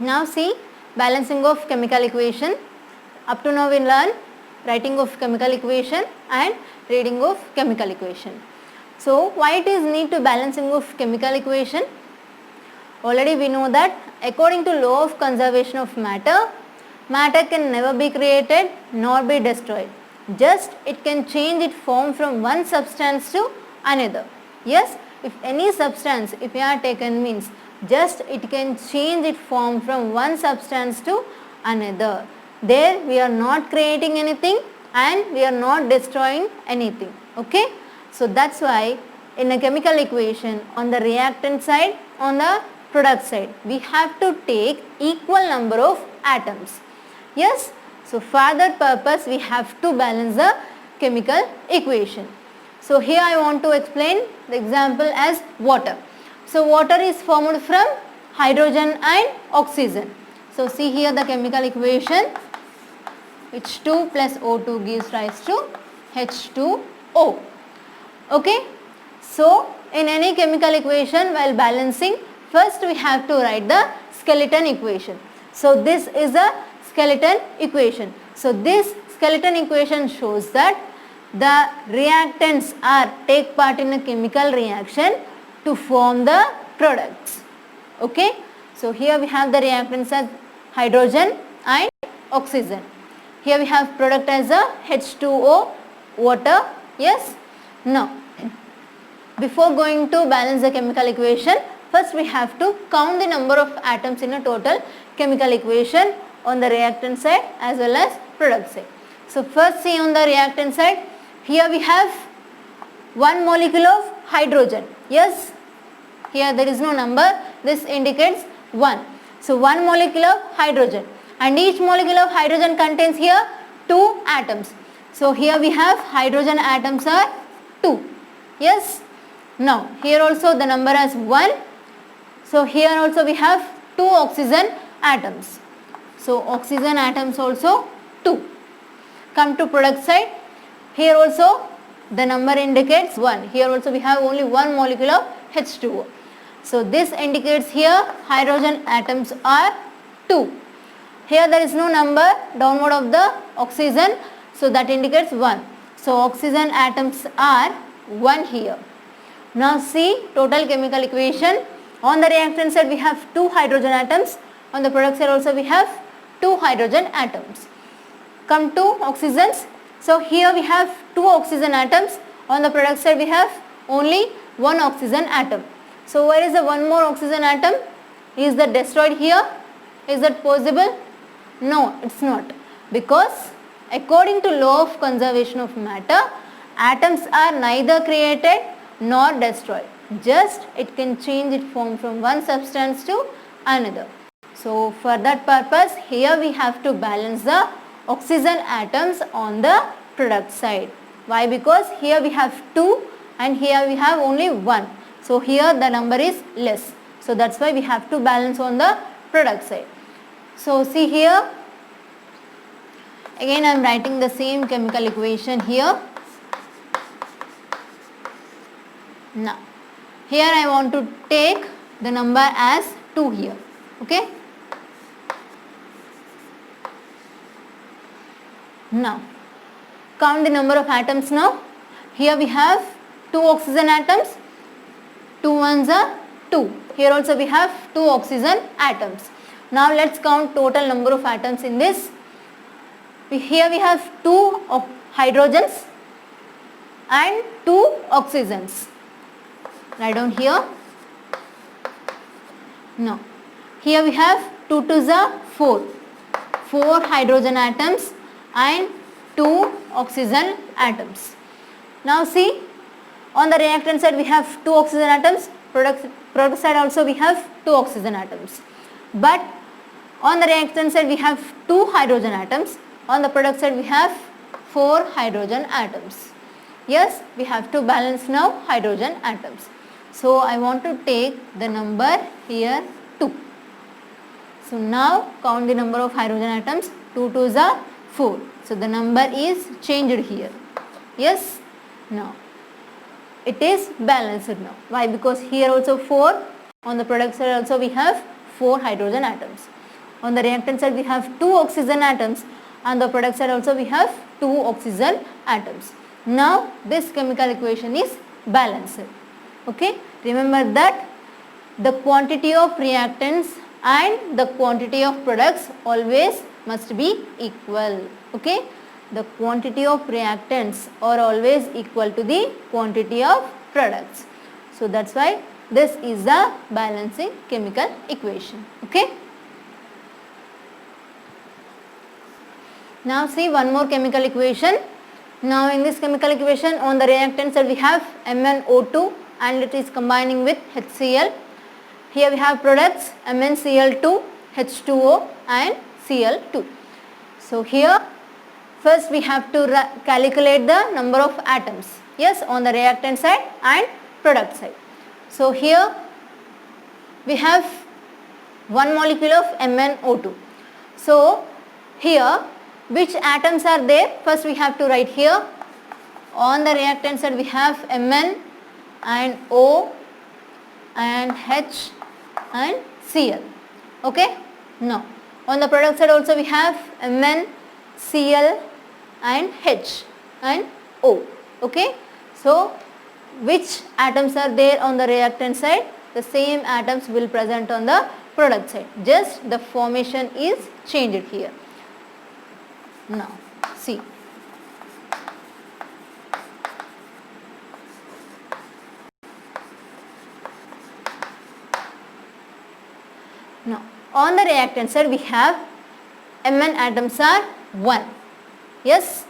Now see, balancing of chemical equation. Up to now we learn writing of chemical equation and reading of chemical equation. So why it is need to balancing of chemical equation? Already we know that according to law of conservation of matter, matter can never be created nor be destroyed. Just it can change its form from one substance to another. Yes, if any substance if you are taken means just it can change its form from one substance to another. There we are not creating anything and we are not destroying anything. Okay. So that's why in a chemical equation on the reactant side, on the product side, we have to take equal number of atoms. Yes. So for that purpose we have to balance the chemical equation. So here I want to explain the example as water. So water is formed from hydrogen and oxygen. So see here the chemical equation, H2 plus O2 gives rise to H2O. Okay. So in any chemical equation while balancing, first we have to write the skeleton equation. So this is a skeleton equation. So this skeleton equation shows that the reactants are take part in a chemical reaction to form the products. Okay. So here we have the reactants as hydrogen and oxygen. Here we have product as a H2O, water. Yes. Now before going to balance the chemical equation, first we have to count the number of atoms in a total chemical equation on the reactant side as well as product side. So first see on the reactant side, here we have one molecule of hydrogen. Yes, here there is no number, this indicates 1. So one molecule of hydrogen, and each molecule of hydrogen contains here 2 atoms. So here we have hydrogen atoms are 2. Yes. Now here also the number as 1. So here also we have 2 oxygen atoms. So oxygen atoms also 2. Come to product side, here also the number indicates 1. Here also we have only one molecule of H2O. So this indicates here hydrogen atoms are 2. Here there is no number downward of the oxygen, so that indicates 1. So oxygen atoms are 1 here. Now see total chemical equation. On the reactant side we have 2 hydrogen atoms. On the product side also we have 2 hydrogen atoms. Come to oxygens. So here we have 2 oxygen atoms. On the product side we have only 1 oxygen atom. So where is the one more oxygen atom? Is that destroyed here? Is that possible? No, it's not. Because according to law of conservation of matter, atoms are neither created nor destroyed. Just it can change its form from one substance to another. So for that purpose here we have to balance the oxygen atoms on the product side. Why? Because here we have 2 and here we have only 1. So here the number is less. So that's why we have to balance on the product side. So see here, again I am writing the same chemical equation here. Now here I want to take the number as 2 here. Okay. Now count the number of atoms now. Here we have 2 oxygen atoms. 2 ones are 2. Here also we have 2 oxygen atoms. Now let's count total number of atoms in this. Here we have 2 hydrogens and 2 oxygens. Write down here. No. Here we have 2 2s are 4. 4 hydrogen atoms and 2 oxygen atoms. Now see, on the reactant side we have 2 oxygen atoms, product side also we have 2 oxygen atoms. But on the reactant side we have 2 hydrogen atoms, on the product side we have 4 hydrogen atoms. Yes, we have to balance now hydrogen atoms. So I want to take the number here 2. So now count the number of hydrogen atoms. 2 2s are 4. So the number is changed here. Yes. Now it is balanced now. Why? Because here also 4, on the product side also we have 4 hydrogen atoms. On the reactant side we have 2 oxygen atoms, and the product side also we have 2 oxygen atoms. Now this chemical equation is balanced. Okay, remember that the quantity of reactants and the quantity of products always must be equal. Okay, the quantity of reactants are always equal to the quantity of products. So that's why this is the balancing chemical equation. Okay. Now see one more chemical equation. Now in this chemical equation, on the reactant side we have MnO2 and it is combining with HCl. Here we have products MnCl2, H2O and Cl2. So here first we have to calculate the number of atoms, yes, on the reactant side and product side. So here we have one molecule of MnO2. So here which atoms are there? First we have to write here. On the reactant side we have Mn and O and H and Cl. Okay. Now on the product side also we have Mn, Cl and H and O. Okay. So which atoms are there on the reactant side? The same atoms will present on the product side. Just the formation is changed here. Now see. Now on the reactant side we have Mn atoms are 1. Yes.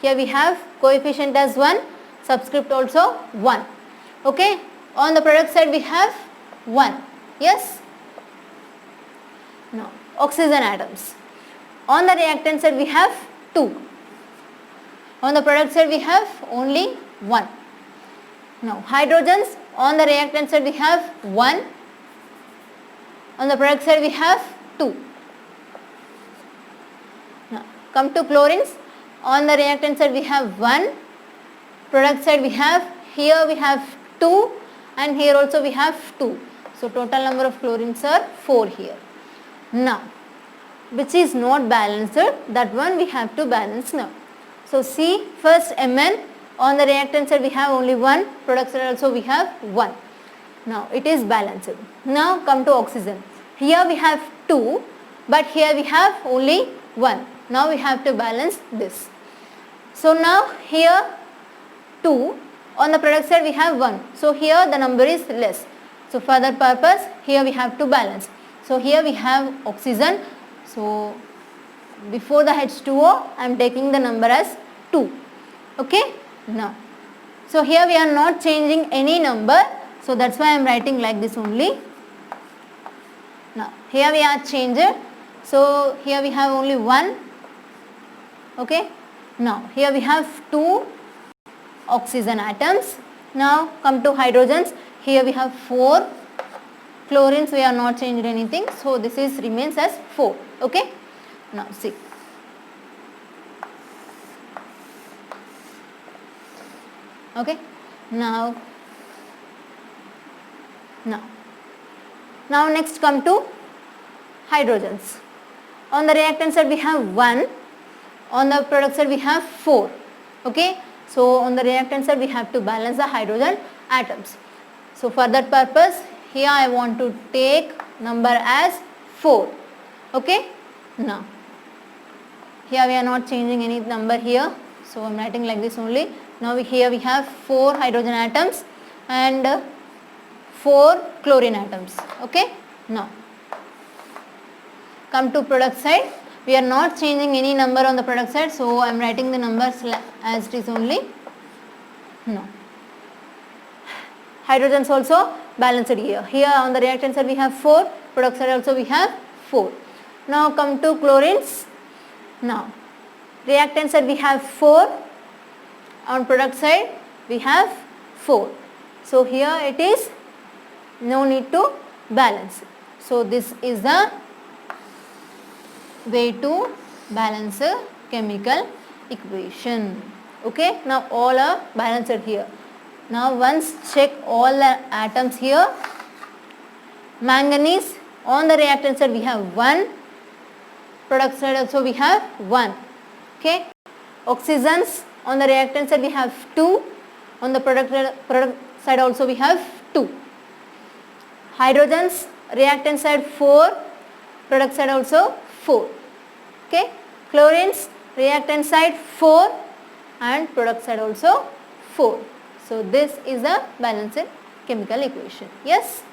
Here we have coefficient as 1, subscript also 1. Okay. On the product side we have 1. Yes. Now oxygen atoms. On the reactant side we have 2. On the product side we have only 1. Now hydrogens, on the reactant side we have 1. On the product side we have 2. Now come to chlorines. On the reactant side we have 1. Product side we have, here we have 2 and here also we have 2. So total number of chlorines are 4 here. Now which is not balanced, that one we have to balance now. So see, first Mn, on the reactant side we have only 1, product side also we have 1. Now it is balanced. Now come to oxygen. Here we have 2 but here we have only 1. Now we have to balance this. So now here 2, on the product side we have 1. So here the number is less. So for that purpose here we have to balance. So here we have oxygen. So before the H2O I am taking the number as 2. Okay. Now so here we are not changing any number. So that's why I am writing like this only. Now here we are changed. So here we have only 1. Okay. Now here we have 2 oxygen atoms. Now come to hydrogens. Here we have 4. Chlorines we are not changed anything. So this is remains as 4. Okay. Now see. Okay. Now next come to hydrogens. On the reactant side we have 1. On the product side we have 4. Okay. So on the reactant side we have to balance the hydrogen atoms. So for that purpose here I want to take number as 4. Okay. Now here we are not changing any number here. So I am writing like this only. Now here we have 4 hydrogen atoms and 4 chlorine atoms. Okay. Now come to product side. We are not changing any number on the product side. So I am writing the numbers as it is only. No. Hydrogens also balanced here. Here on the reactant side we have 4. Product side also we have 4. Now come to chlorines. Now reactant side we have 4. On product side we have 4. So here it is no need to balance. So this is the way to balance a chemical equation. Okay. Now all are balanced here. Now once check all the atoms here. Manganese On the reactant side we have 1, product side also we have 1. Okay. Oxygens on the reactant side we have 2, on the product side also we have 2. Hydrogens reactant side 4, product side also 4. Okay. Chlorines reactant side 4 and product side also 4. So this is a balanced chemical equation. Yes.